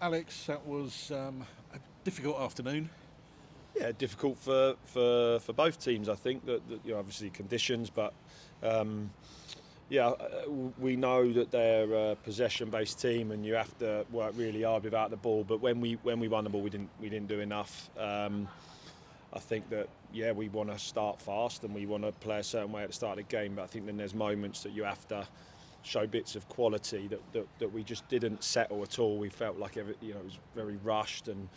Alex, that was a difficult afternoon. Yeah, difficult for both teams. I think that obviously conditions, but we know that they're a possession-based team, and you have to work really hard without the ball. But when we won the ball, we didn't do enough. I think that we want to start fast and we want to play a certain way at the start of the game. But I think then there's moments that you have to show bits of quality that we just didn't settle at all. We felt like it was very rushed and.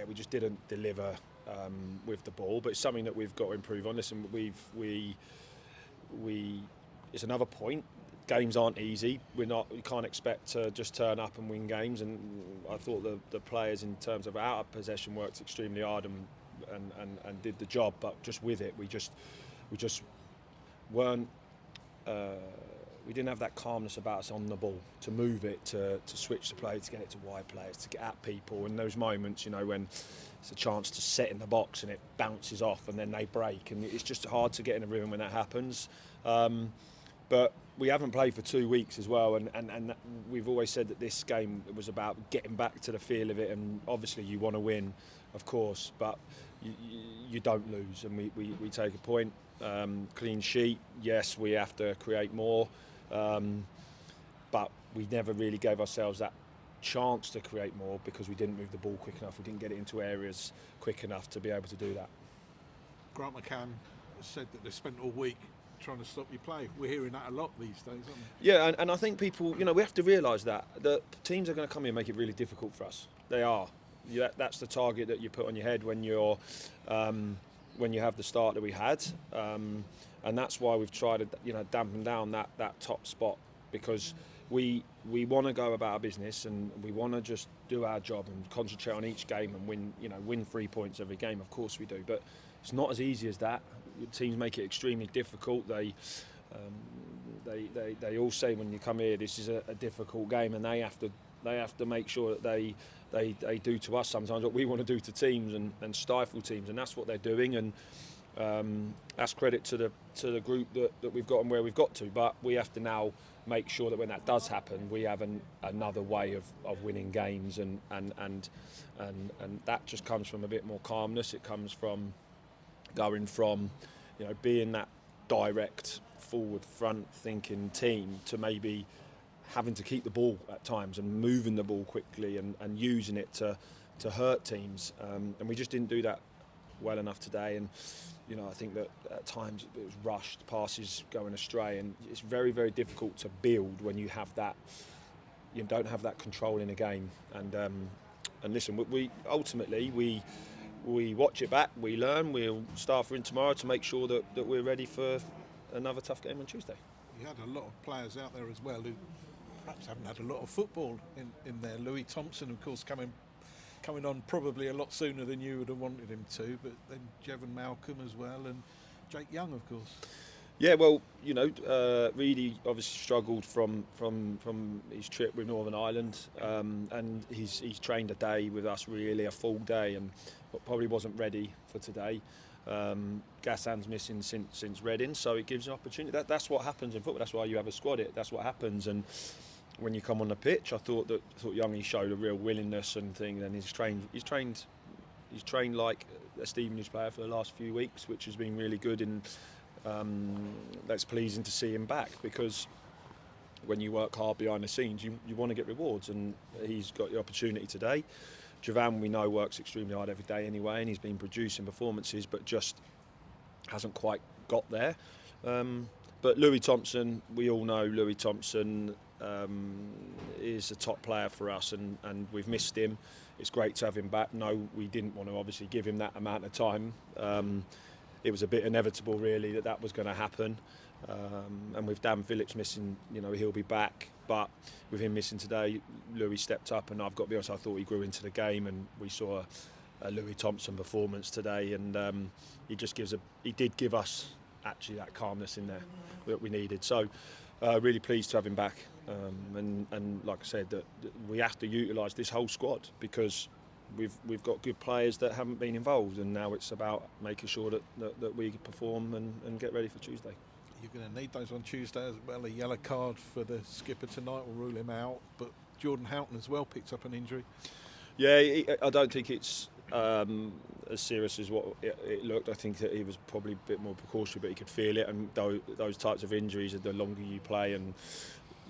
We just didn't deliver with the ball, but it's something that we've got to improve on. Listen, it's another point. Games aren't easy. We can't expect to just turn up and win games. And I thought the players, in terms of out of possession, worked extremely hard and did the job. But just with it, we just weren't. We didn't have that calmness about us on the ball to move it, to switch the play, to get it to wide players, to get at people. And those moments, when it's a chance to set in the box and it bounces off and then they break, and it's just hard to get in a rhythm when that happens. But we haven't played for 2 weeks as well, and we've always said that this game was about getting back to the feel of it. And obviously you want to win, of course, but you don't lose, and we take a point. Clean sheet, yes, we have to create more. But we never really gave ourselves that chance to create more because we didn't move the ball quick enough. We didn't get it into areas quick enough to be able to do that. Grant McCann said that they spent all week trying to stop you play. We're hearing that a lot these days, aren't we? Yeah, and I think people, we have to realise that teams are going to come here and make it really difficult for us. They are. That's the target that you put on your head when you're when you have the start that we had, and that's why we've tried to dampen down that top spot, because we want to go about our business and we want to just do our job and concentrate on each game and win 3 points every game. Of course we do, but it's not as easy as that. Teams make it extremely difficult. They all say when you come here, this is a difficult game, and they have to make sure that they do to us sometimes what we want to do to teams and stifle teams, and that's what they're doing. And that's credit to the group that we've got and where we've got to. But we have to now make sure that when that does happen, we have another way of winning games, and that just comes from a bit more calmness. It comes from going from being that direct, forward, front thinking team to maybe having to keep the ball at times and moving the ball quickly and using it to hurt teams. And we just didn't do that well enough today. And I think that at times it was rushed, passes going astray, and it's very, very difficult to build when you have that. You don't have that control in a game. And listen, we ultimately we watch it back, we learn, we'll start for in tomorrow to make sure that we're ready for another tough game on Tuesday. You had a lot of players out there as well who perhaps haven't had a lot of football in there. Louis Thompson, of course, coming on probably a lot sooner than you would have wanted him to, but then Jevon Malcolm as well, and Jake Young, of course. Yeah, well, Reedy obviously struggled from his trip with Northern Ireland, and he's trained a day with us, really a full day, and probably wasn't ready for today. Gassan's missing since Reading, so it gives an opportunity. That's what happens in football. That's why you have a squad. That's what happens. And when you come on the pitch, I thought Youngie showed a real willingness and thing. And he's trained like a Stevenage player for the last few weeks, which has been really good. And that's pleasing to see him back, because when you work hard behind the scenes, you want to get rewards, and he's got the opportunity today. Javan, we know, works extremely hard every day anyway, and he's been producing performances, but just hasn't quite got there. But Louis Thompson, we all know Louis Thompson is a top player for us, and we've missed him. It's great to have him back. No, we didn't want to obviously give him that amount of time. It was a bit inevitable, really, that was going to happen. And with Dan Phillips missing, he'll be back. But with him missing today, Louis stepped up, and I've got to be honest, I thought he grew into the game, and we saw a Louis Thompson performance today, and he did give us actually that calmness in there that we needed. So really pleased to have him back, and like I said, that we have to utilise this whole squad, because we've got good players that haven't been involved, and now it's about making sure that we perform and get ready for Tuesday. You're going to need those on Tuesday as well. A yellow card for the skipper tonight will rule him out, but Jordan Houghton as well picked up an injury. Yeah, I don't think it's as serious as what it looked. I think that he was probably a bit more precautionary, but he could feel it. And those types of injuries, the longer you play, and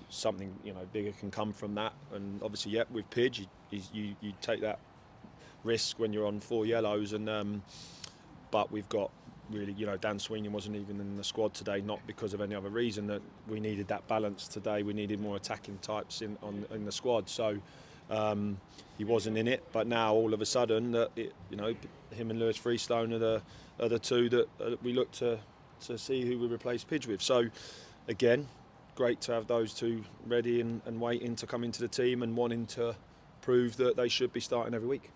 something bigger can come from that. And obviously, with Pidge, you take that risk when you're on 4 yellows. And but we've got really, Dan Sweeney wasn't even in the squad today, not because of any other reason. That we needed that balance today. We needed more attacking types in the squad. So. He wasn't in it, but now all of a sudden, him and Lewis Freestone are the two that we look to see who we replace Pidge with. So, again, great to have those two ready and waiting to come into the team and wanting to prove that they should be starting every week.